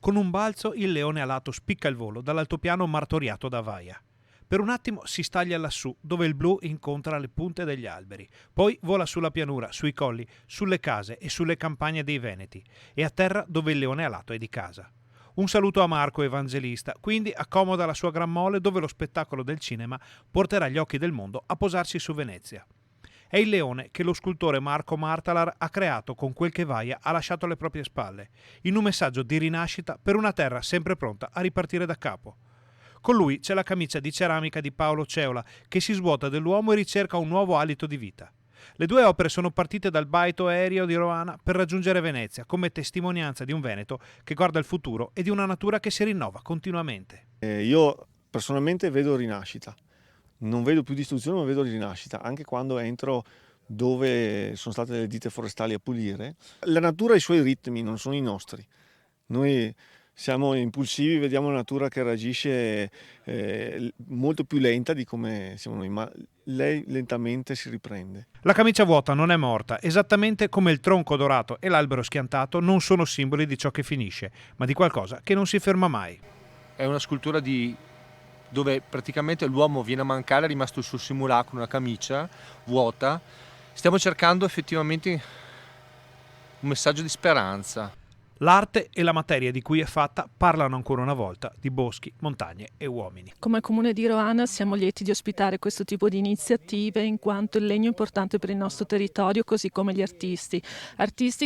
Con un balzo il leone alato spicca il volo dall'altopiano martoriato da Vaia. Per un attimo si staglia lassù, dove il blu incontra le punte degli alberi. Poi vola sulla pianura, sui colli, sulle case e sulle campagne dei Veneti, e a terra dove il leone alato è di casa. Un saluto a Marco Evangelista, quindi accomoda la sua gran mole dove lo spettacolo del cinema porterà gli occhi del mondo a posarsi su Venezia. È il leone che lo scultore Marco Martalar ha creato con quel che Vaia ha lasciato alle proprie spalle, in un messaggio di rinascita per una terra sempre pronta a ripartire da capo. Con lui c'è la camicia di ceramica di Paolo Ceola, che si svuota dell'uomo e ricerca un nuovo alito di vita. Le due opere sono partite dal baito aereo di Roana per raggiungere Venezia, come testimonianza di un Veneto che guarda il futuro e di una natura che si rinnova continuamente. Io personalmente vedo rinascita, non vedo più distruzione, ma vedo rinascita, anche quando entro dove sono state le ditte forestali a pulire. La natura ha i suoi ritmi, non sono i nostri. Noi siamo impulsivi, vediamo la natura che reagisce molto più lenta di come siamo noi, ma lei lentamente si riprende. La camicia vuota non è morta, esattamente come il tronco dorato e l'albero schiantato non sono simboli di ciò che finisce, ma di qualcosa che non si ferma mai. È una scultura dove praticamente l'uomo viene a mancare, è rimasto il suo simulacro, una camicia vuota. Stiamo cercando effettivamente un messaggio di speranza. L'arte e la materia di cui è fatta parlano ancora una volta di boschi, montagne e uomini. Come Comune di Roana siamo lieti di ospitare questo tipo di iniziative in quanto il legno è importante per il nostro territorio, così come gli artisti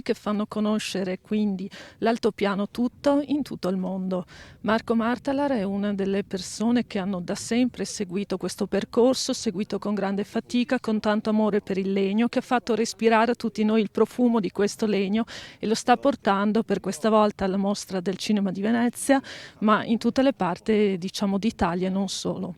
che fanno conoscere quindi l'altopiano tutto in tutto il mondo. Marco Martalar è una delle persone che hanno da sempre seguito questo percorso, seguito con grande fatica, con tanto amore per il legno, che ha fatto respirare a tutti noi il profumo di questo legno e lo sta portando per questa volta alla mostra del cinema di Venezia, ma in tutte le parti, diciamo, d'Italia e non solo.